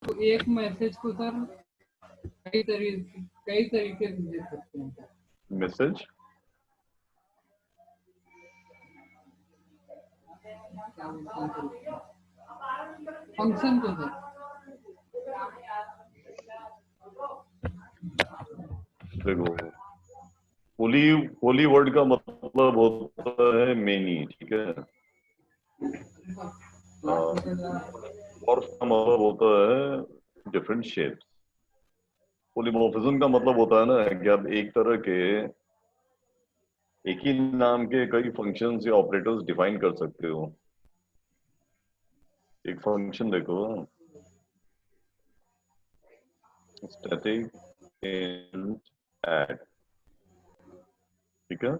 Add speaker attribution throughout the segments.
Speaker 1: तो एक मैसेज को सर कई तरीके से दे सकते हैं सर।
Speaker 2: मैसेज
Speaker 1: फंक्शन को सर
Speaker 2: देखो, पोली पोली वर्ड का मतलब होता है मेनी, ठीक है। मॉर्फ का मतलब होता है डिफरेंट शेप्स। पोलीमॉर्फिज्म का मतलब होता है ना कि आप एक तरह के एक ही नाम के कई फंक्शंस या ऑपरेटर्स डिफाइन कर सकते हो। एक फंक्शन देखो, स्टैटिक इंट ऐड, ठीक है।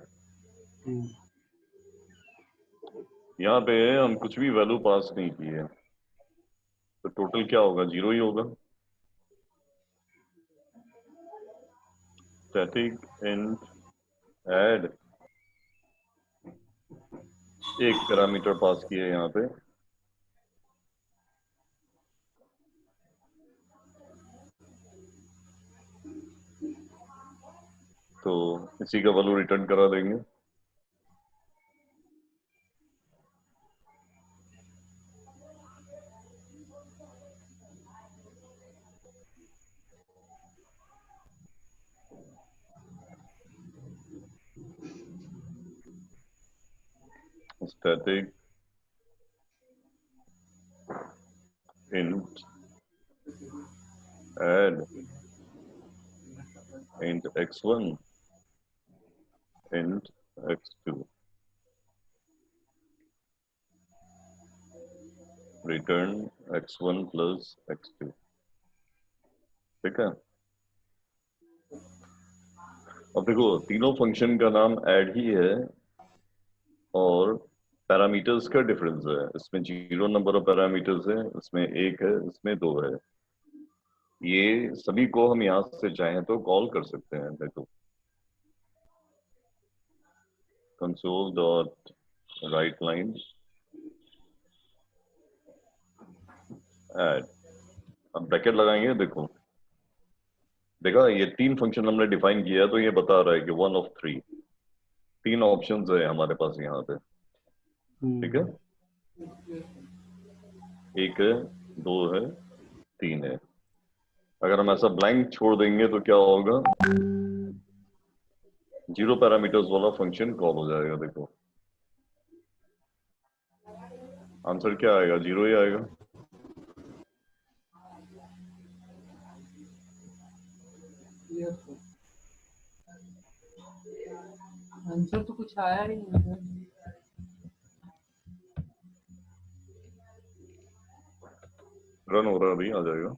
Speaker 2: यहाँ पे हम कुछ भी वैल्यू पास नहीं किए, तो टोटल क्या होगा? 0 ही होगा। स्टैटिक इंट ऐड, एक पैरामीटर पास किए यहाँ पे, तो इसी का वैल्यू रिटर्न करा देंगे। Static int add int x1 int x2 return x1 plus x2, ठीक है। अब देखो, तीनों फंक्शन का नाम ऐड ही है और पैरामीटर्स का डिफरेंस है। इसमें 0 नंबर ऑफ पैरामीटर्स है, इसमें 1 है, इसमें 2 है। ये सभी को हम यहां से चाहें तो कॉल कर सकते हैं। देखो, console dot write line add, अब ब्रैकेट लगाएंगे। देखो, देखा, ये 3 फंक्शन हमने डिफाइन किया है, तो ये बता रहा है कि 1 ऑफ 3, 3 ऑप्शंस है हमारे पास यहाँ पे, ठीक है। 1 है, 2 है, 3 है। अगर हम ऐसा ब्लैंक छोड़ देंगे तो क्या होगा? 0 पैरामीटर्स वाला फंक्शन कॉल हो जाएगा। देखो, आंसर क्या आएगा? 0 ही आएगा।
Speaker 1: आंसर तो कुछ आया ही नहीं सर।
Speaker 2: रन हो रहा है अभी, आ जाएगा।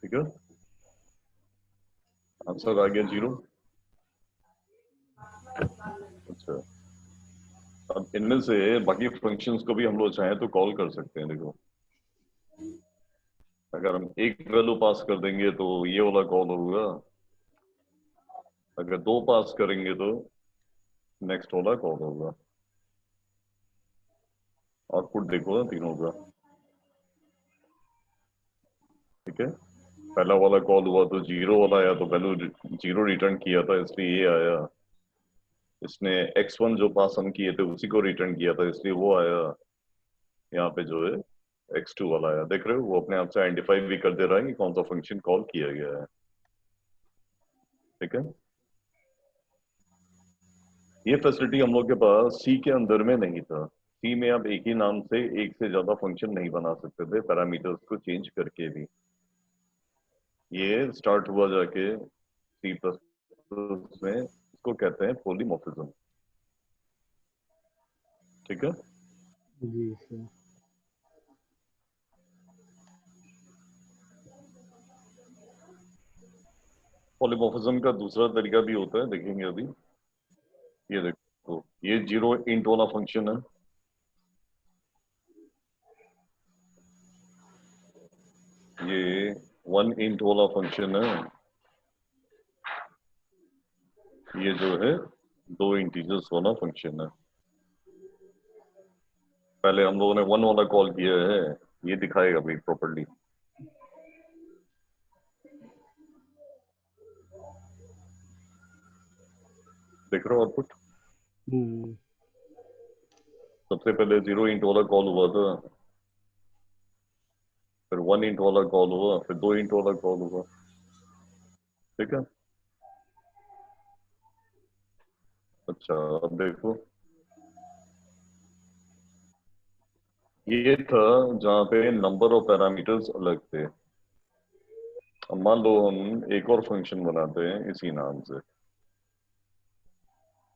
Speaker 2: ठीक है, आंसर आ गया 0। अच्छा, अब इनमें से बाकी फंक्शंस को भी हम लोग चाहें तो कॉल कर सकते हैं। देखो, अगर हम एक वैल्यू पास कर देंगे तो ये वाला कॉल होगा, अगर 2 पास करेंगे तो नेक्स्ट वाला कॉल होगा। आउटपुट देखो ना तीनों का, ठीक है। पहला वाला कॉल हुआ तो 0 वाला आया, तो वैल्यू 0 रिटर्न किया था, इसलिए ये आया। इसने x1 जो पास हम किए थे उसी को रिटर्न किया था, इसलिए वो आया। यहाँ पे जो है x2 वाला आया। देख रहे हो, वो अपने आप से आइडेंटिफाई भी कर दे रहा है कि कौन सा फंक्शन कॉल किया गया है, ठीक है। ये फैसिलिटी हम लोग के पास सी के अंदर में नहीं था। सी में आप एक ही नाम से एक से ज्यादा फंक्शन नहीं बना सकते थे पैरामीटर्स को चेंज करके भी। ये स्टार्ट हुआ जाके सी प्लस प्लस में, इसको कहते हैं पॉलीमॉर्फिज्म, ठीक है।
Speaker 3: जी सर।
Speaker 2: पॉलीमॉर्फिज्म का दूसरा तरीका भी होता है, देखेंगे अभी। ये देखो, ये 0 इंट वाला फंक्शन है। ये 1 इंट वाला फंक्शन है। ये जो है 2 इंटीजर्स वाला फंक्शन है। पहले हम लोगों ने 1 वाला कॉल किया है, ये दिखाएगा भाई प्रॉपर्ली। देख रहे हो आउटपुट? सबसे पहले 0 इंट वाला कॉल हुआ था, फिर 1 इंट वाला कॉल हुआ, फिर 2 इंट वाला कॉल हुआ। ठीक है। अच्छा, अब देखो, ये था जहाँ पे नंबर ऑफ पैरामीटर्स अलग थे। अब मान लो हम एक और फंक्शन बनाते हैं इसी नाम से,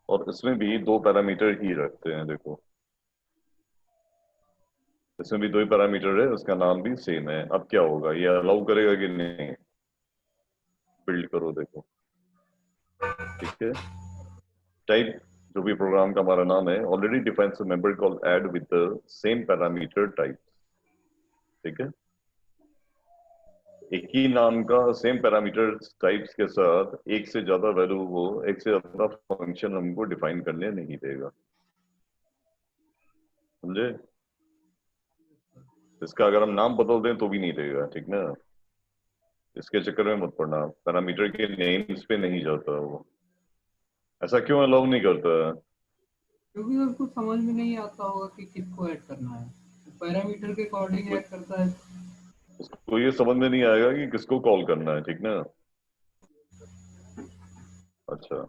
Speaker 2: और इसमें भी 2 पैरामीटर ही रखते हैं। देखो, इसमें भी 2 ही पैरामीटर है, उसका नाम भी सेम है। अब क्या होगा, ये अलाउ करेगा कि नहीं? बिल्ड करो, देखो। ठीक है। टाइप, जो भी प्रोग्राम का हमारा नाम है, already defines a member call add with the same parameter type. ठीक है। एक ही नाम का सेम पैरामीटर टाइप्स के साथ एक से ज्यादा वैल्यू, वो एक से ज्यादा फंक्शन हमको डिफाइन करने नहीं देगा। समझे? इसका अगर हम नाम बदल दें तो भी नहीं देगा, ठीक ना? इसके चक्कर में मत पड़ना, पैरामीटर के नेम्स पे नहीं जाता वो। ऐसा क्यों अलाउ नहीं करता है?
Speaker 1: क्योंकि उसको समझ में नहीं आता होगा कि किसको ऐड करना है, पैरामीटर के अकॉर्डिंग ऐड करता है।
Speaker 2: उसको ये समझ में नहीं आएगा कि किसको कॉल करना है, ठीक ना? अच्छा,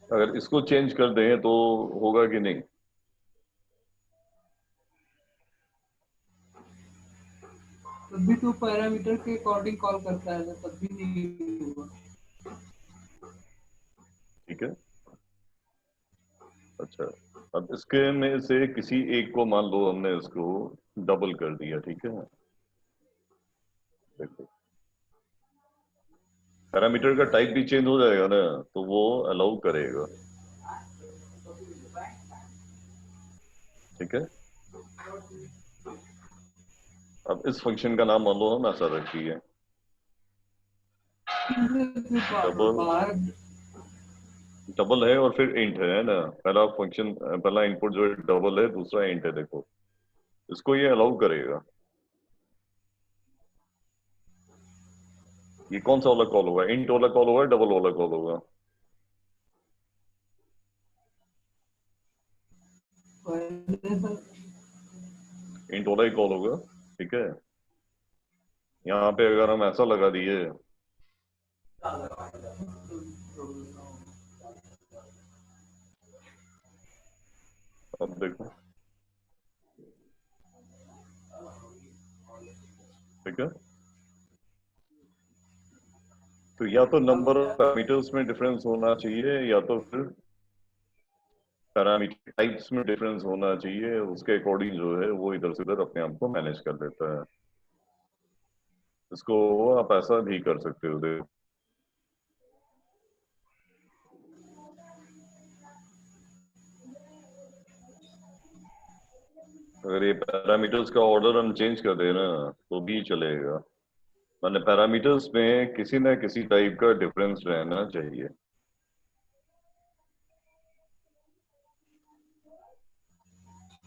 Speaker 2: अगर इसको चेंज कर दें तो होगा कि नहीं?
Speaker 1: तब भी तो पैरामीटर के अकॉर्डिंग कॉल करता है, तो तब भी नहीं होगा।
Speaker 2: ठीक है। अच्छा, अब इसके में से किसी एक को मान लो हमने इसको डबल कर दिया, ठीक है। देखो, पैरामीटर का टाइप भी चेंज हो जाएगा ना, तो वो अलाउ करेगा। ठीक है। अब इस फंक्शन का नाम मान लो हम ऐसा रख दिए, डबल।
Speaker 1: बाहर
Speaker 2: डबल है और फिर इंट है ना? पहला फंक्शन, पहला इनपुट जो है डबल है, दूसरा इंट है। देखो, इसको ये अलाउ करेगा। ये कौन सा वाला कॉल होगा? इंट वाला कॉल होगा, डबल वाला कॉल होगा? इंट वाला ही कॉल होगा। ठीक है। यहाँ पे अगर हम ऐसा लगा दिए, अब देखो। ठीक है। तो या तो नंबर ऑफ पैरामीटर्स में डिफरेंस होना चाहिए, या तो फिर पैरामीटर टाइप्स में डिफरेंस होना चाहिए। उसके अकॉर्डिंग जो है वो इधर से उधर अपने आप को मैनेज कर लेता है। इसको आप ऐसा भी कर सकते हो, देखो। अगर ये पैरामीटर्स का ऑर्डर हम चेंज कर दें ना, तो भी चलेगा। माने पैरामीटर्स में किसी ना किसी टाइप का डिफरेंस रहना चाहिए।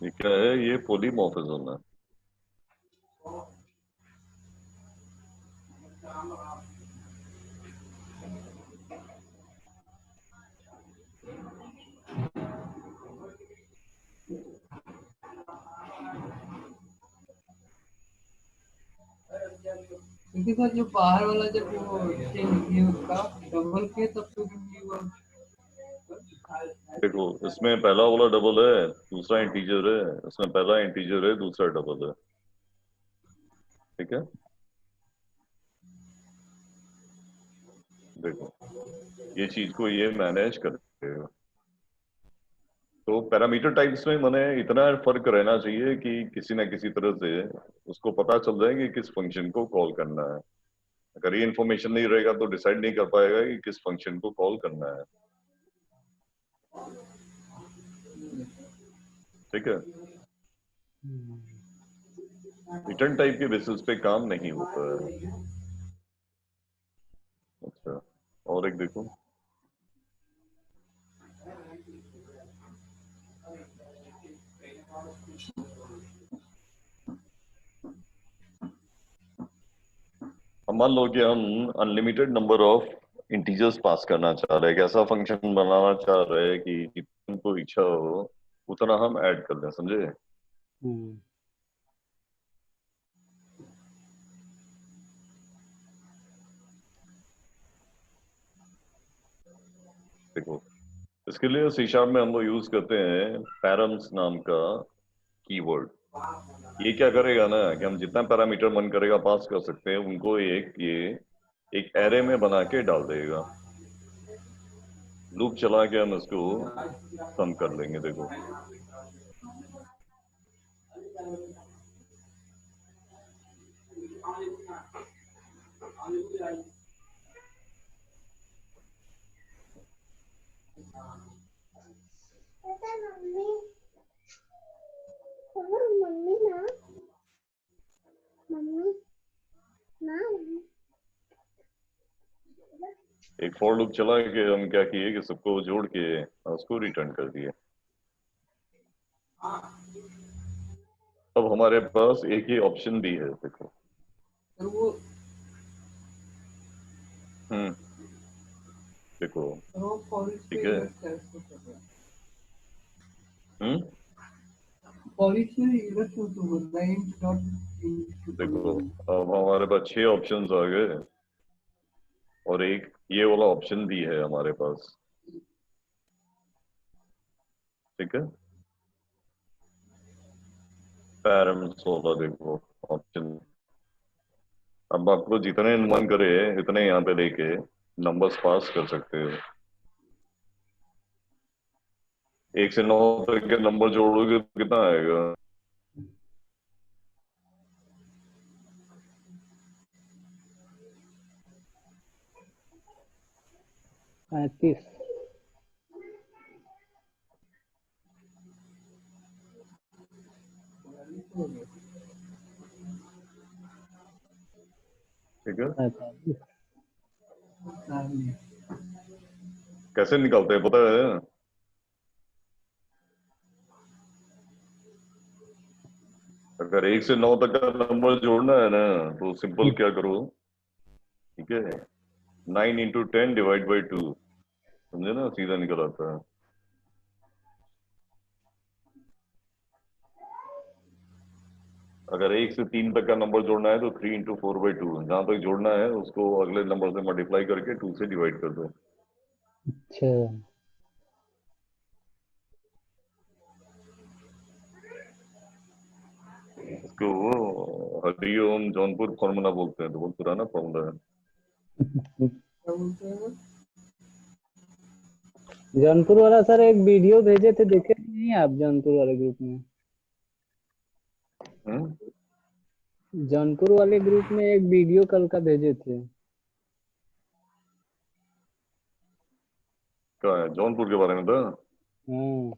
Speaker 2: ये क्या है? ये पॉलीमॉर्फिज्म है।
Speaker 1: क्योंकि सर जो बाहर वाला जब वो चेंज ये उसका डबल के तब तो भी हुआ।
Speaker 2: देखो, इसमें पहला वाला डबल है, दूसरा इंटीजर है। इसमें पहला इंटीजर है, दूसरा डबल है। ठीक है। देखो, ये चीज को ये मैनेज कर देगा। तो पैरामीटर टाइप्स में मैंने इतना फर्क रहना चाहिए कि किसी ना किसी तरह से उसको पता चल जाए कि किस फंक्शन को कॉल करना है। अगर ये इन्फॉर्मेशन नहीं रहेगा तो डिसाइड नहीं कर पाएगा कि किस फंक्शन को कॉल करना है। ठीक है, रिटर्न टाइप के बेसिस पे काम नहीं होता है। अच्छा, और एक देखो, अब मान लो कि हम अनलिमिटेड नंबर ऑफ इंटीजर्स पास करना चाह रहे हैं। एक ऐसा फंक्शन बनाना चाह रहे हैं कि जितनी को इच्छा हो उतना हम ऐड कर लें, समझे? देखो, इसके लिए सी शार्प में हम लोग यूज करते हैं पैरम्स नाम का कीवर्ड। ये क्या करेगा ना कि हम जितना पैरामीटर मन करेगा पास कर सकते हैं उनको एक एरे में बना के डाल देगा। लूप चला के हम इसको सम कर लेंगे। देखो, एक फॉर लूप चला के हम क्या किए कि सबको जोड़ के उसको रिटर्न कर दिए। अब हमारे पास एक ही ऑप्शन भी है। देखो,
Speaker 1: फिर वो
Speaker 2: हम्म, देखो,
Speaker 1: रो फॉरेस्ट
Speaker 2: ठीक
Speaker 1: पे
Speaker 2: है।
Speaker 1: इधर कैसे कर रहा है?
Speaker 2: हम्म,
Speaker 1: फॉरेस्ट में इधर क्यों तो बोल रहा है इंट डॉट
Speaker 2: देखो,
Speaker 1: इंट।
Speaker 2: अब हमारे पास 6 ऑप्शंस आ गए और एक ये वाला ऑप्शन भी है हमारे पास। ठीक है, पैरेंट्स वाला देखो ऑप्शन। अब आपको जितने मन करे इतने यहाँ पे लेके नंबर्स पास कर सकते हो। 1 से 9 तक के नंबर जोड़ोगे तो कितना आएगा?
Speaker 3: 35।
Speaker 2: ठीक है,
Speaker 3: 45।
Speaker 2: कैसे निकालते हैं पता है? अगर 1 से 9 तक का नंबर जोड़ना है ना तो सिंपल क्या करो, ठीक है, 9 × 10 डिवाइड बाई 2, समझे ना, सीधा निकल आता है। अगर 1 से 3 तक का नंबर जोड़ना है तो 3 × 4/2, जहां तक जोड़ना है उसको अगले नंबर से मल्टीप्लाई करके 2 से डिवाइड कर दो।
Speaker 3: अच्छा,
Speaker 2: इसको वो हरिओम जौनपुर फॉर्मूला बोलते हैं, तो बहुत पुराना फॉर्मूला है।
Speaker 1: क्या बोलते हैं वो?
Speaker 3: जौनपुर वाला सर एक वीडियो भेजे थे, देखे नहीं आप जौनपुर वाले ग्रुप में?
Speaker 2: हम्म,
Speaker 3: जौनपुर वाले ग्रुप में एक वीडियो कल का भेजे थे।
Speaker 2: क्या है जौनपुर के बारे में था?
Speaker 3: हाँ,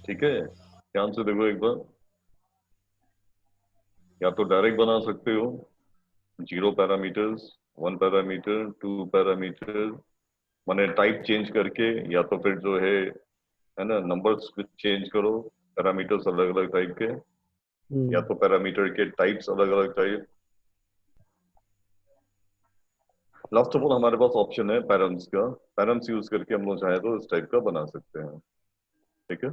Speaker 2: ठीक है, ध्यान से देखो एक बार। या तो डायरेक्ट बना सकते हो, 0 पैरामीटर्स, 1 पैरामीटर, 2 पैरामीटर, माने टाइप चेंज करके, या तो फिर जो है ना, नंबर्स चेंज करो, पैरामीटर्स अलग अलग टाइप के, या तो पैरामीटर के टाइप्स अलग अलग टाइप। लास्ट ऑफ ऑल हमारे पास ऑप्शन है पैरम्स का। पैरम्स यूज करके हम लोग चाहे तो इस टाइप का बना सकते हैं। ठीक है,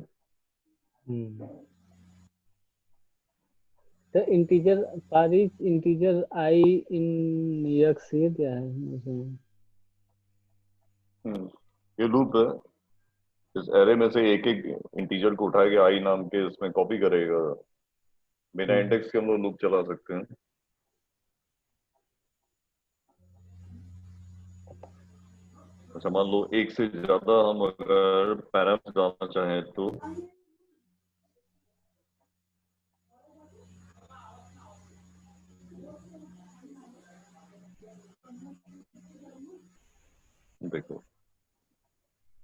Speaker 3: तो इंटीजर पारिच इंटीजर आई इन यक्स, ये क्या है उसमें?
Speaker 2: ये लूप है। इस एरे में से एक एक इंटीजर को उठा के आई नाम के इसमें कॉपी करेगा। बिना इंडेक्स के हम लोग लूप चला सकते हैं। अच्छा, मान लो एक से ज्यादा हम अगर पैराम्स डालना चाहें तो देखो,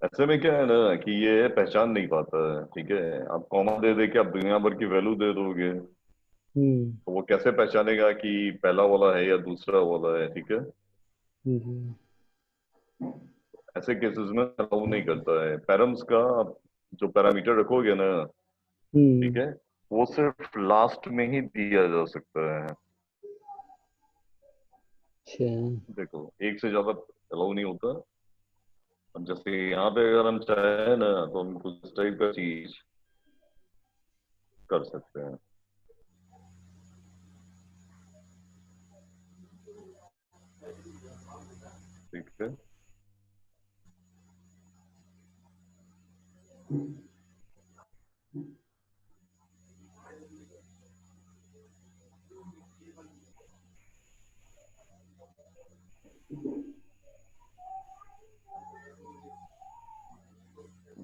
Speaker 2: ऐसे में क्या है ना कि ये पहचान नहीं पाता है। ठीक है, आप कॉमा दे दे के आप दुनिया भर की वैल्यू दे दोगे
Speaker 3: हम्म
Speaker 2: तो वो कैसे पहचानेगा कि पहला वाला है या दूसरा वाला है। ठीक है,
Speaker 3: हम्म
Speaker 2: ऐसे केसेस में अलाउ नहीं करता है पैरम्स का। आप जो पैरामीटर रखोगे ना, ठीक
Speaker 3: हम्म,
Speaker 2: है, वो सिर्फ लास्ट में ही दिया जा सकता है।
Speaker 3: अच्छा।
Speaker 2: देखो, एक से ज्यादा अलाउ नहीं होता। अब जैसे यहाँ पे अगर हम चाहें ना तो हम कुछ टाइप का चीज कर सकते हैं। ठीक है,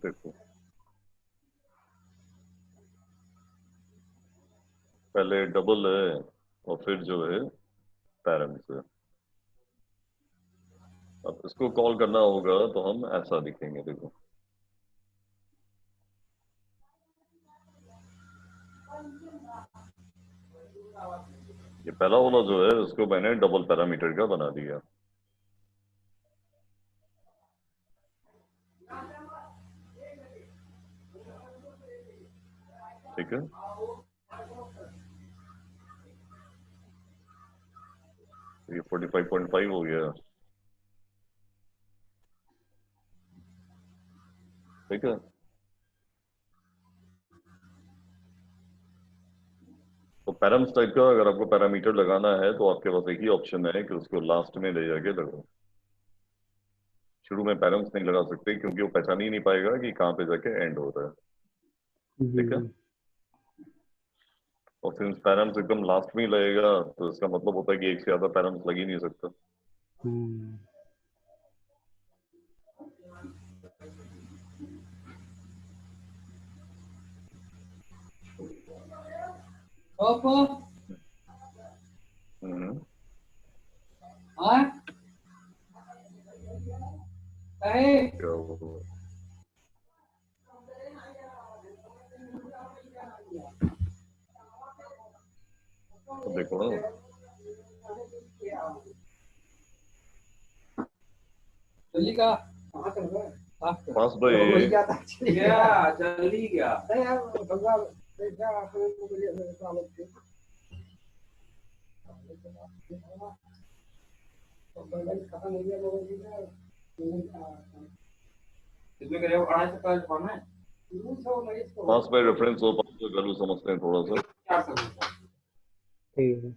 Speaker 2: देखो पहले डबल है और फिर जो है पैरेंट्स है। अब इसको कॉल करना होगा तो हम ऐसा लिखेंगे। देखो, ये पहला वाला जो है उसको मैंने डबल पैरामीटर का बना दिया। ठीक है, ये 45.5 हो गया। ठीक है, तो पैरम्स टाइप का अगर आपको पैरामीटर लगाना है तो आपके पास एक ही ऑप्शन है कि उसको लास्ट में ले जाके लगाओ। शुरू में पैरम्स नहीं लगा सकते क्योंकि वो पहचान ही नहीं पाएगा कि कहाँ पे जाके एंड हो रहा है। ठीक है,
Speaker 3: हम्म
Speaker 2: और सिंस पैरम्स एकदम लास्ट में ही लगेगा तो इसका मतलब होता है कि एक से ज्यादा पैरम्स लग ही नहीं सकता।
Speaker 3: हम्म,
Speaker 1: ओप्पो
Speaker 2: हम्म,
Speaker 1: हाँ कहे
Speaker 2: क्या वो- तो देखो ना,
Speaker 1: जल्दी का कहाँ कर रहा है साफ कर
Speaker 2: पास
Speaker 1: तो वही
Speaker 2: भाई।
Speaker 1: क्या था गया जल्दी गया नहीं यार गंगा देखा आपने को मिले साहब के तो बैलेंस खत्म हो गया लोगों की ना इसमें करीब 250 का कौन है 300 नहीं इसको
Speaker 2: पास बाय रेफरेंस हो, पास बाय वैल्यू समझते हैं थोड़ा सा।
Speaker 1: 400
Speaker 3: ठीक है।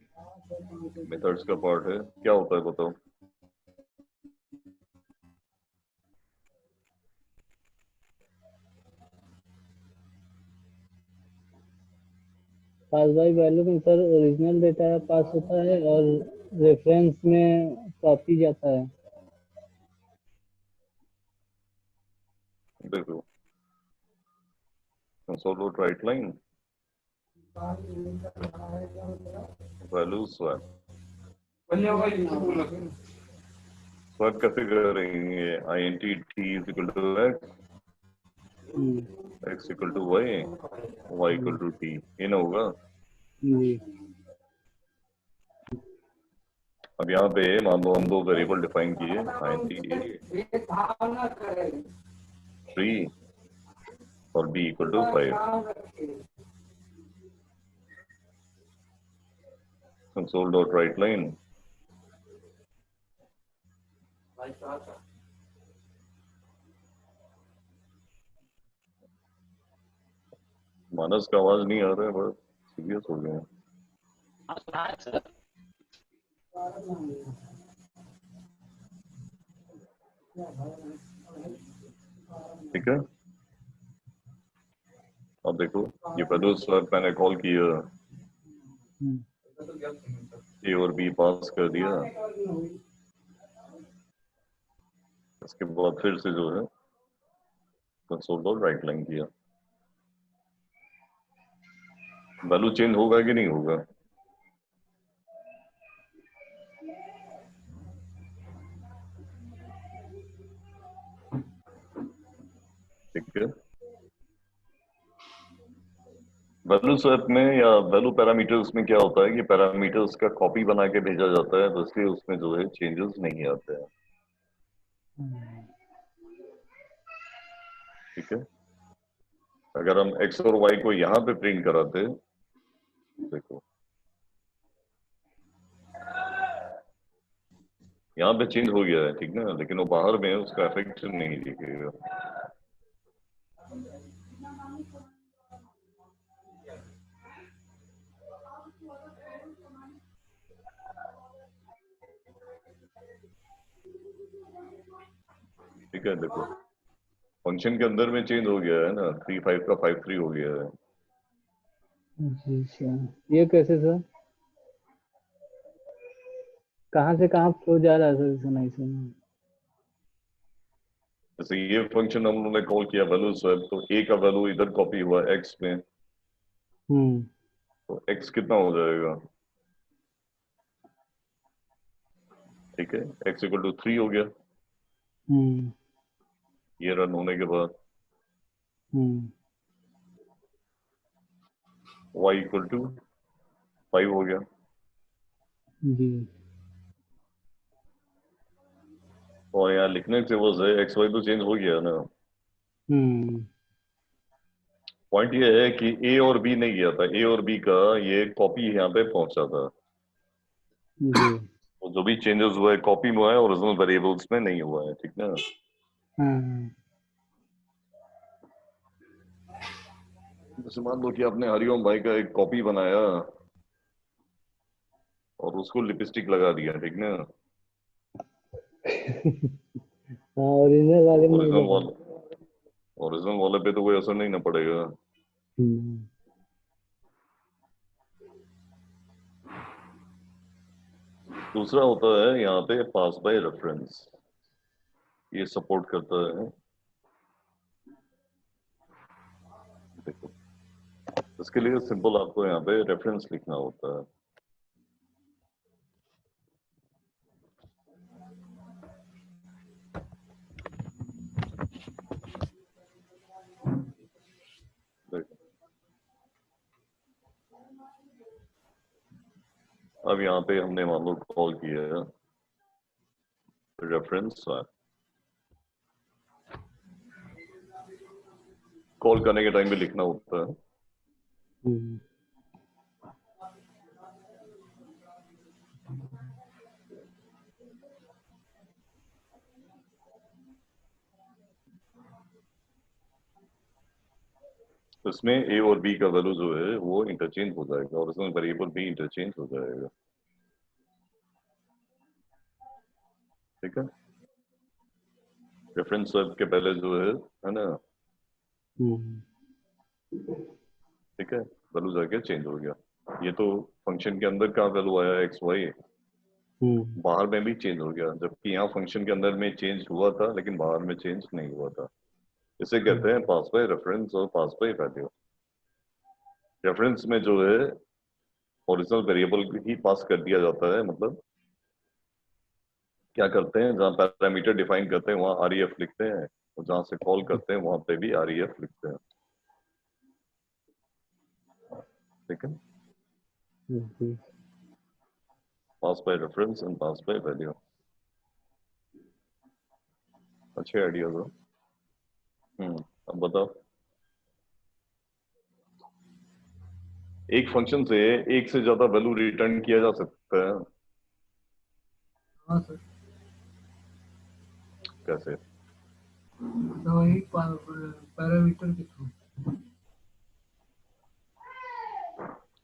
Speaker 2: मेथड्स का पार्ट है, क्या होता है बताओ।
Speaker 3: पास बाय वैल्यू में सर ओरिजिनल डेटा पास होता है और रेफरेंस में कॉपी जाता है।
Speaker 2: देखो, console write line value swap.
Speaker 1: बंदे को बोलो
Speaker 2: स्वैप कैसे करेंगे? I N T t is equal to x,
Speaker 3: hmm
Speaker 2: x equal to y, y equal to t, ये ना होगा।
Speaker 3: जी।
Speaker 2: अब यहाँ पे मान लो हम दो वेरिएबल डिफाइन किए, आई एन टी
Speaker 1: भेदभाव ना करे
Speaker 2: 3 और बी इक्वल टू
Speaker 1: पूरा
Speaker 2: 5।
Speaker 1: ख्याल रखे
Speaker 2: कंसोल डॉट राइट लाइन,
Speaker 1: भाई साहब
Speaker 2: मानस का आवाज नहीं आ रहा है, बड़ा सीरियस हो गया है। ठीक है, अब देखो ये वैल्यू स्वैप मैंने कॉल किया,
Speaker 3: हम्म
Speaker 2: ए और बी पास कर दिया, इसके बाद फिर से जो है कंसोल डॉट राइट लाइन किया। वैल्यू चेंज होगा कि नहीं होगा? ठीक है, वैल्यू स्वैप में या वैल्यू पैरामीटर्स में क्या होता है कि पैरामीटर्स का कॉपी बना के भेजा जाता है, तो इसलिए उसमें जो है चेंजेस नहीं आते हैं। ठीक है, अगर हम एक्स और वाई को यहाँ पे प्रिंट कराते, देखो यहाँ पे चेंज हो गया है, ठीक ना, लेकिन वो बाहर में है, उसका इफेक्ट नहीं दिखेगा। ठीक है, देखो फंक्शन के अंदर में चेंज हो गया है ना, 3 5 का 5 3 हो गया है।
Speaker 3: जी सर, ये कैसे सर? कहाँ से कहाँ फ्लो जा रहा है सर, सुनाई सुना।
Speaker 2: जैसे ये फंक्शन हम लोगों ने कॉल किया वैल्यू स्वैप, तो ए का वैल्यू इधर कॉपी हुआ एक्स में, तो एक्स कितना हो जाएगा? ठीक है, एक्स इक्वल टू 3 हो गया ये रन होने के बाद। y इक्वल टू 5 हो गया।
Speaker 3: जी
Speaker 2: और यहाँ लिखने से वो है एक्स वाई तो चेंज हो गया ना। पॉइंट ये है कि ए और बी नहीं गया था, ए और बी का ये कॉपी यहाँ पे पहुंचा था।
Speaker 3: जी
Speaker 2: तो जो भी चेंजेस हुआ है कॉपी में हुआ है, ओरिजिनल वेरिएबल्स में नहीं हुआ है, ठीक ना।
Speaker 3: हाँ
Speaker 2: जैसे मान लो कि आपने हरिओम भाई का एक कॉपी बनाया और उसको लिपस्टिक लगा दिया, ठीक ना।
Speaker 3: हाँ, ओरिजिनल वाले में नहीं
Speaker 2: ओरिजिनल
Speaker 3: लगा।
Speaker 2: वाले ओरिजिनल वाले पे तो कोई असर नहीं ना पड़ेगा।
Speaker 3: हम्म,
Speaker 2: दूसरा होता है यहाँ पे पास बाय रेफरेंस, ये सपोर्ट करता है। देखो इसके लिए सिंपल आपको यहाँ पे रेफरेंस लिखना होता है। देखो अब यहाँ पे हमने मान लो कॉल किया है रेफरेंस, कॉल करने के टाइम पे लिखना होता है।
Speaker 3: हम्म,
Speaker 2: तो इसमें ए और बी का वैल्यू जो है वो इंटरचेंज हो जाएगा और इसमें वेरिएबल भी इंटरचेंज हो जाएगा। ठीक है, रेफरेंस वर्ब के पहले जो है ना,
Speaker 3: हम्म,
Speaker 2: ठीक है, वैल्यू जाके चेंज हो गया। ये तो फंक्शन के अंदर का वैल्यू आया एक्स वाई, बाहर में भी चेंज हो गया, जबकि यहाँ फंक्शन के अंदर में चेंज हुआ था लेकिन बाहर में चेंज नहीं हुआ था। इसे कहते हैं पास बाय रेफरेंस और पास बाय वैल्यू। रेफरेंस में जो है ओरिजिनल वेरिएबल ही पास कर दिया जाता है, मतलब क्या करते हैं जहाँ पैरामीटर डिफाइन करते हैं वहां आरईएफ लिखते हैं, और जहां से कॉल करते हैं वहां पे भी आरईएफ लिखते हैं। ठीक है,
Speaker 3: जी
Speaker 2: pass by reference and pass by value, अच्छे आइडियाज हो। अब बताओ, एक फंक्शन से एक से ज्यादा वैल्यू रिटर्न किया जा सकता है?
Speaker 1: हाँ सर,
Speaker 2: कैसे?
Speaker 1: तो वही पैरामीटर के थ्रू।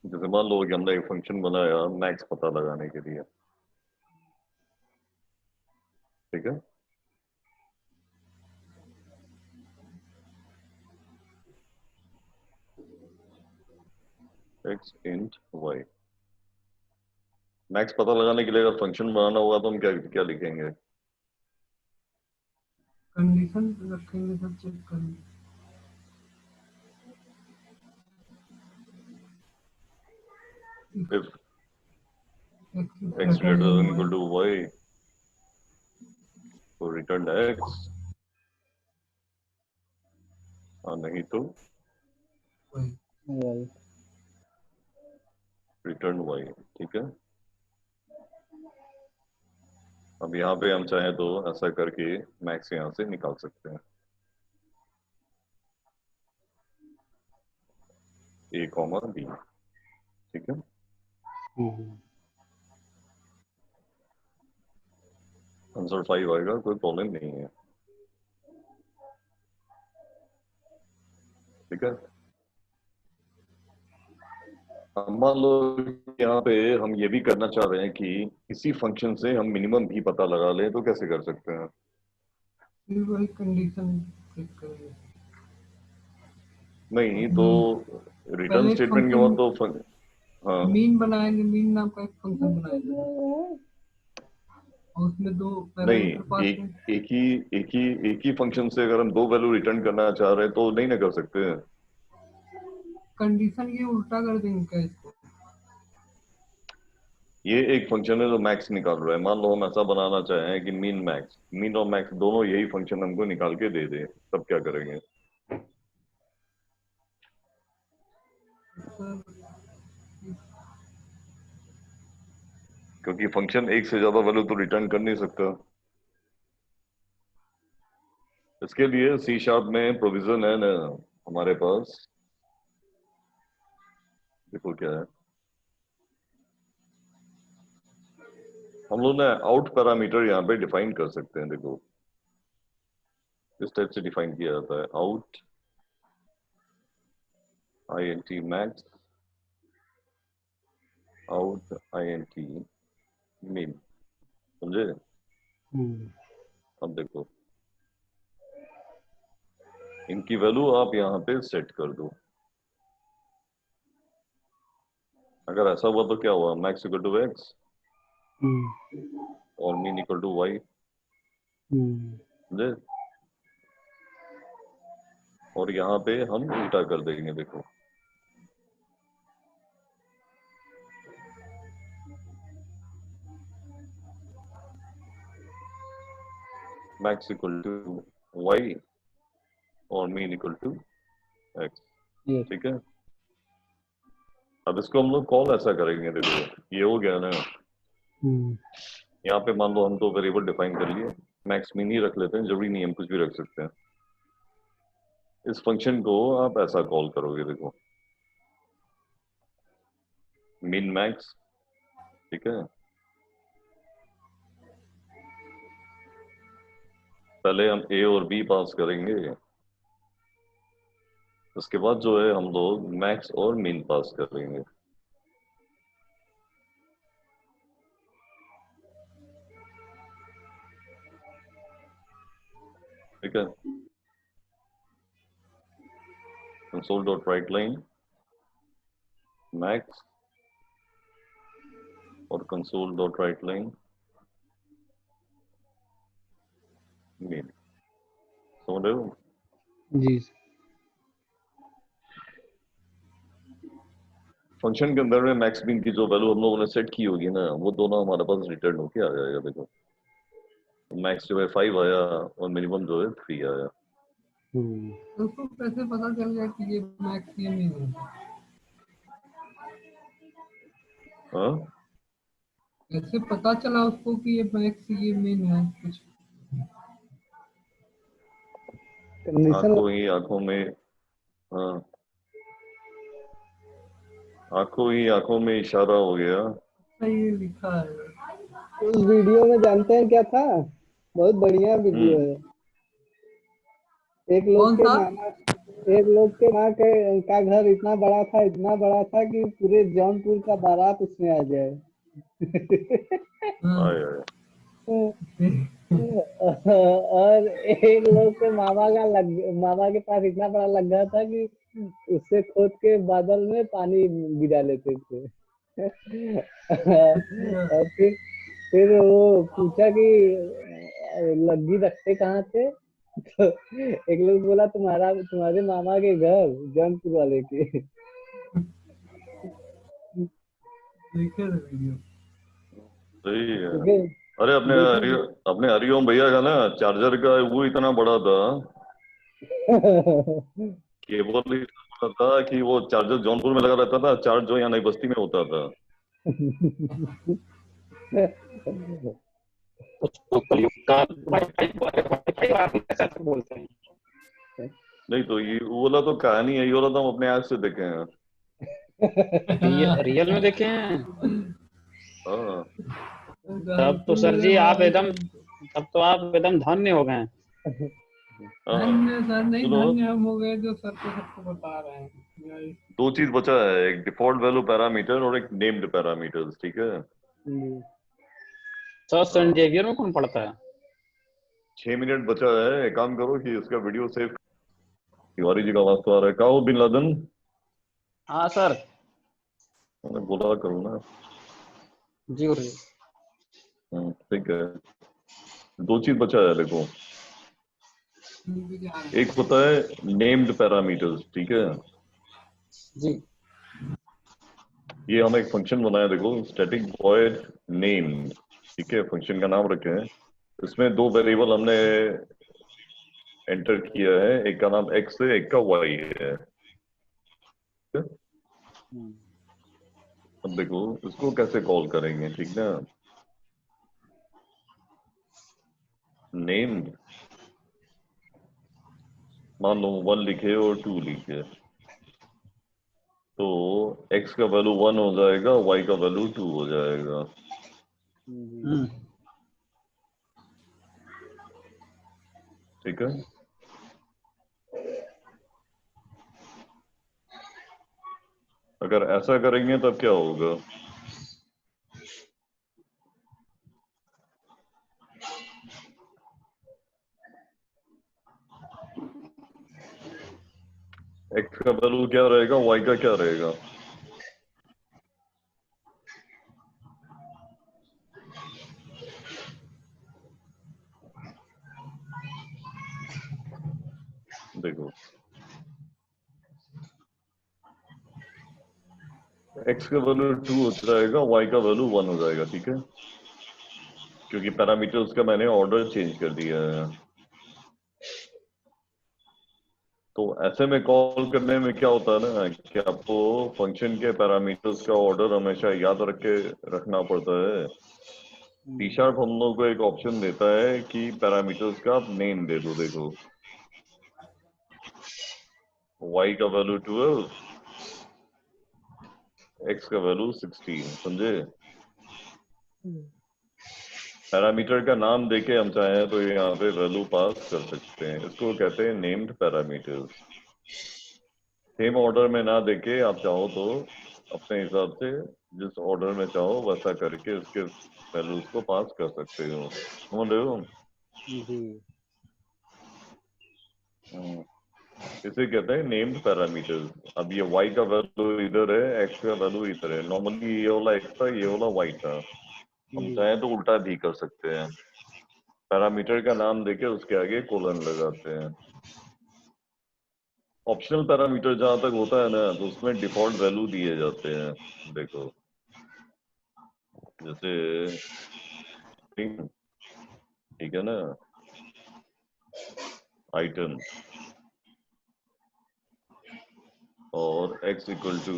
Speaker 2: जैसे मान लो कि हमने एक फंक्शन बनाया मैक्स पता लगाने के लिए, ठीक है, एक्स इंट वाई। मैक्स पता लगाने के लिए अगर फंक्शन बनाना होगा तो हम क्या क्या लिखेंगे?
Speaker 1: कंडीशन रखेंगे सब चेक करेंगे।
Speaker 2: If
Speaker 1: x
Speaker 2: x greater than equal to y, तो रिटर्न x, और नहीं तो
Speaker 3: राइट।
Speaker 2: Return y। ठीक है, अब यहाँ पे हम चाहें तो ऐसा करके मैक्स यहाँ से निकाल सकते हैं, a कॉमा b। ठीक है, आंसर 5 आएगा, कोई प्रॉब्लम नहीं है। ठीक है, अब मान लो यहाँ पे हम ये भी करना चाह रहे हैं कि इसी फंक्शन से हम मिनिमम भी पता लगा लें, तो कैसे कर सकते हैं?
Speaker 1: फिर वही कंडीशन चेक करेंगे।
Speaker 2: नहीं तो रिटर्न
Speaker 1: पहले एक
Speaker 2: स्टेटमेंट के बाद तो हाँ
Speaker 1: मीन बनाएंगे, मीन नाम का एक फंक्शन बनाएंगे और उसमें दो
Speaker 2: नहीं,
Speaker 1: पैरामीटर पास
Speaker 2: एक ही फंक्शन से अगर हम दो वैल्यू रिटर्न करना चाह रहे हैं तो नहीं ना कर सकते हैं।
Speaker 1: कंडीशन ये उल्टा कर देंगे क्या इसको?
Speaker 2: ये एक फंक्शन है जो मैक्स निकाल रहा है, मान लो हम ऐसा बनाना चाहें कि मीन और मैक्स दोनों यही फंक्शन हमको निकाल के दे दे, तब क्या करेंगे?
Speaker 1: सर
Speaker 2: क्योंकि फंक्शन एक से ज्यादा वैल्यू तो रिटर्न कर नहीं सकता। इसके लिए सी शार्प में प्रोविजन है ना हमारे पास, देखो क्या है, हम लोग ना आउट पैरामीटर यहाँ पे डिफाइन कर सकते हैं। देखो इस टाइप से डिफाइन किया जाता है, out int max, out int min। समझे? अब देखो इनकी वैल्यू आप यहाँ पे सेट कर दो। अगर ऐसा हुआ तो क्या हुआ, मैक्स इक्वल टू एक्स और मीन इक्वल टू वाई। समझे? और यहाँ पे हम उल्टा कर देंगे। देखो मैक्स इक्वल टू वाई और मीन इक्वल टू एक्स। ठीक है, अब इसको हम लोग कॉल ऐसा करेंगे। देखो ये हो गया ना, यहाँ पे मान लो हम तो वेरिएबल डिफाइन कर लिए, मैक्स मीन ही रख लेते हैं, जरूरी नहीं हम कुछ भी रख सकते हैं। इस फंक्शन को आप ऐसा कॉल करोगे, देखो मीन मैक्स। ठीक है, पहले हम ए और बी पास करेंगे, उसके बाद जो है हम लोग मैक्स और मीन पास करेंगे। ठीक है, console dot write line max और console dot write line min. समझ रहे हो?
Speaker 3: जी।
Speaker 2: फंक्शन के अंदर में मैक्स मीन की जो वैल्यू हम लोगों ने सेट की होगी ना, वो दोनों हमारे पास रिटर्न होके आ जाएगा। देखो मैक्स जो है 5 आया और मिनिमम जो है 3 आया।
Speaker 1: उसको कैसे पता चल गया कि ये मैक्स ये मीन है?
Speaker 2: हाँ,
Speaker 1: कैसे पता चला उसको कि ये मैक्स ये मीन है? कुछ
Speaker 2: आंखों में, हाँ आंखों में इशारा हो गया।
Speaker 1: सही लिखा है।
Speaker 3: उस वीडियो में जानते हैं क्या था? बहुत बढ़िया वीडियो है। एक लोग के माँ का घर इतना बड़ा था कि पूरे जौनपुर का बारात उसमें आ जाए। और एक लोग के मामा के पास इतना बड़ा लग्गा था कि उससे खोद के बादल में पानी गिरा लेते थे। और फिर वो पूछा कि लग्गी रखते कहाँ थे, तो एक लोग बोला तुम्हारे मामा के घर जौनपुर वाले के।
Speaker 1: देखे थे वीडियो।
Speaker 2: सही है।
Speaker 3: देखे
Speaker 2: अरे
Speaker 3: देखे
Speaker 2: अपने हरिओम भैया का ना चार्जर का वो इतना बड़ा था, केबल ही इतना बड़ा था कि वो चार्जर जौनपुर में लगा रहता था, चार्ज जो यहाँ नई बस्ती में होता था।
Speaker 4: उसको कलयुग का वाईफाई वाईफाई वाला ऐसा तो बोलते हैं।
Speaker 2: नहीं तो ये वो वाला तो कहानी है, ये वाला तो हम अपने आँख से देखे हैं।
Speaker 4: रियल में देखे हैं?
Speaker 2: हाँ
Speaker 4: तब तो सर जी आप एकदम, तब तो आप एकदम धन्य हो गए।
Speaker 2: हाँ।
Speaker 1: धन्य सर नहीं,
Speaker 2: चलो
Speaker 1: धन्य हम हो गए जो सर को सबको बता रहे हैं।
Speaker 2: दो चीज बचा है, एक डिफॉल्ट वैल्यू पैरामीटर और एक नेम्ड पैरामीटर, ठीक है।
Speaker 4: सर सेंट जेवियर में कौन पढ़ता है?
Speaker 2: 6 मिनट बचा है, एक काम करो कि इसका वीडियो सेव। तिवारी जी का आवाज तो आ रहा है, कहा हो बिन लादेन?
Speaker 4: हाँ सर।
Speaker 2: मैंने बोला करूँ ना।
Speaker 4: जी गुरु जी।
Speaker 2: ठीक है। दो चीज बचा है देखो, एक होता है नेम्ड पैरामीटर्स, ठीक है।
Speaker 4: जी।
Speaker 2: ये हम एक फंक्शन बनाया देखो, स्टैटिक वॉइड नेम, ठीक है, फंक्शन का नाम रखे हैं। इसमें दो वेरिएबल हमने एंटर किया है, एक का नाम x है, एक का y है। अब देखो इसको कैसे कॉल करेंगे, ठीक ना। नेम मान लो 1 लिखे और 2 लिखे, तो x का वैल्यू 1 हो जाएगा, y का वैल्यू 2 हो जाएगा, ठीक है। अगर ऐसा करेंगे तब क्या होगा, x का वैल्यू क्या रहेगा, y का क्या रहेगा। देखो x का वैल्यू 2 हो जाएगा, y का वैल्यू 1 हो जाएगा, ठीक है, क्योंकि पैरामीटर्स का मैंने ऑर्डर चेंज कर दिया है। तो ऐसे में कॉल करने में क्या होता है ना कि आपको फंक्शन के पैरामीटर्स का ऑर्डर हमेशा याद रख के रखना पड़ता है। टी शार्प हम लोग को एक ऑप्शन देता है कि पैरामीटर्स का आप नेम दे दो, देखो y का वैल्यू 12, x का वैल्यू 16, समझे। पैरामीटर का नाम देके हम चाहें तो यहाँ पे वैल्यू पास कर सकते हैं, इसको कहते हैं नेम्ड पैरामीटर्स। सेम ऑर्डर में ना देके आप चाहो तो अपने हिसाब से जिस ऑर्डर में चाहो वैसा करके उसके वैल्यूज को पास कर सकते हो, समझ रहे हो। इसे कहते हैं नेम्ड पैरामीटर्स। अब ये y का वैल्यू इधर है, x का वैल्यू इधर है, नॉर्मली ये वाला x था, ये वाला y था, हम चाहें तो उल्टा भी कर सकते हैं, पैरामीटर का नाम देके उसके आगे कोलन लगाते हैं। ऑप्शनल पैरामीटर जहां तक होता है ना, तो उसमें डिफॉल्ट वैल्यू दिए जाते हैं, देखो जैसे ठीक है ना, आइटम और x इक्वल टू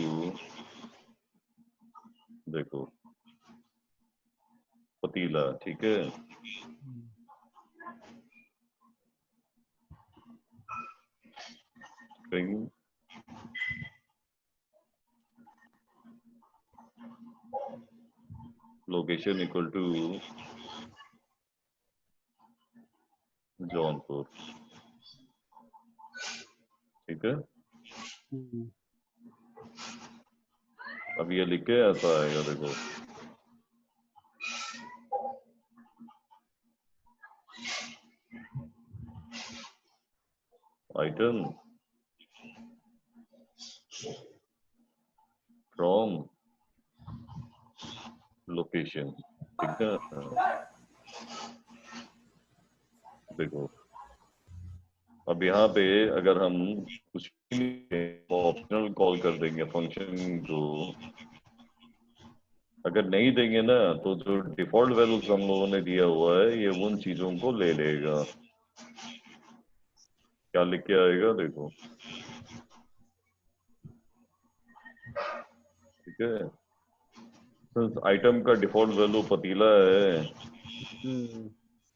Speaker 2: देखो पतीला, ठीक है। String location equal to Jaunpur, ठीक है। अब ये लिख के ऐसा आएगा देखो, आइटम फ्रॉम लोकेशन, ठीक है। देखो अब यहाँ पे अगर हम कुछ ऑप्शनल कॉल कर देंगे फंक्शन को, अगर नहीं देंगे ना तो जो डिफॉल्ट वैल्यूज हम लोगों ने दिया हुआ है ये उन चीजों को ले लेगा। क्या लिख के आएगा देखो, ठीक है। आइटम का डिफॉल्ट वैल्यू पतीला है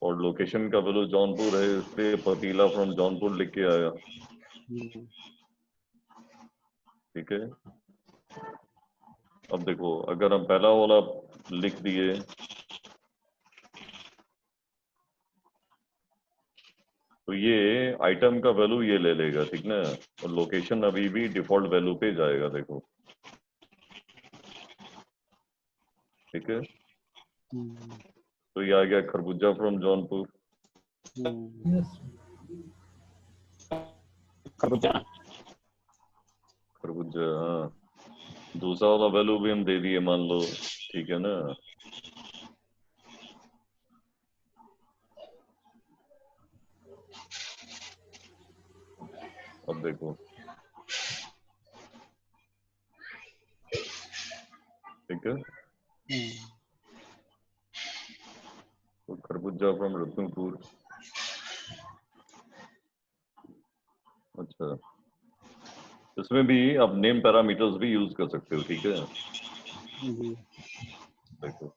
Speaker 2: और लोकेशन का वैल्यू जौनपुर है, इसलिए पतीला फ्रॉम जौनपुर लिख के आया, ठीक है। अब देखो अगर हम पहला वाला लिख दिए तो ये आइटम का वैल्यू ये ले लेगा, ठीक ना, और लोकेशन अभी भी डिफॉल्ट वैल्यू पे जाएगा, देखो, ठीक है। तो ये आ गया खरबूजा फ्रॉम जौनपुर,
Speaker 1: यस
Speaker 4: खरबूजा।
Speaker 2: खरबूजा, हाँ। दूसरा वाला वैल्यू भी हम दे दिए मान लो, ठीक है ना। अब देखो, ठीक है। तो खरबूजा फ्रॉम रत्नपुर, अच्छा, इसमें भी आप नेम पैरामीटर्स भी यूज कर सकते हो, ठीक है। देखो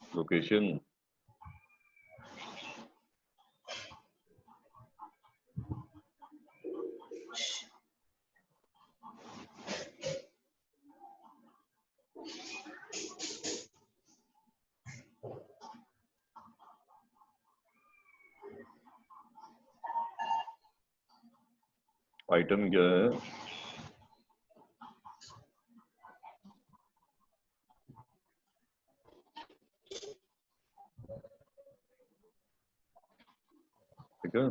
Speaker 2: लोकेशन, आइटम क्या है, ठीक है।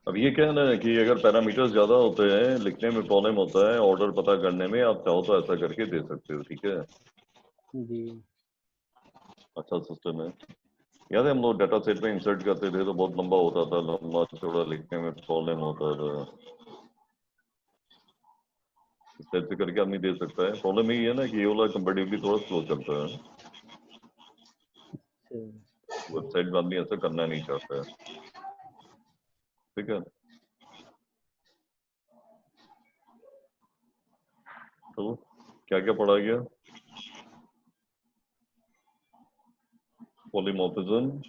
Speaker 2: अब ये क्या है ना कि अगर पैरामीटर्स ज्यादा होते हैं लिखने में प्रॉब्लम होता है, ऑर्डर पता करने में, आप चाहो तो ऐसा करके दे सकते हो, ठीक है। अच्छा सिस्टम है। याद है हम लोग डाटा सेट में इंसर्ट करते थे तो बहुत लंबा होता था, लंबा चौड़ा लिखने में प्रॉब्लम होता था। इस टाइप से करके आदमी दे सकता है। प्रॉब्लम यही है ना कि ये वाला कंपेटिवली थोड़ा स्लो चलता है, वेबसाइट में आदमी ऐसा करना नहीं चाहता है, ठीक है। तो क्या क्या पढ़ा गया, polymorphism,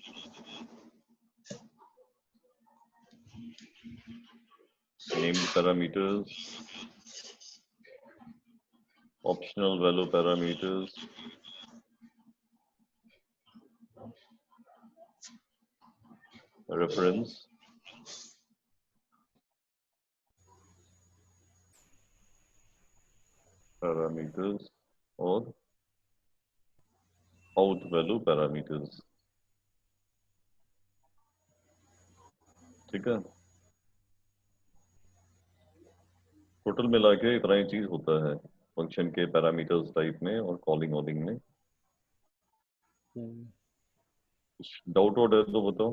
Speaker 2: named parameters, optional value parameters, reference, parameters और out value parameters, ठीक है। टोटल मिला के इतना ही चीज होता है फंक्शन के पैरामीटर्स टाइप में और कॉलिंग वॉलिंग में। कुछ डाउट है तो बताओ।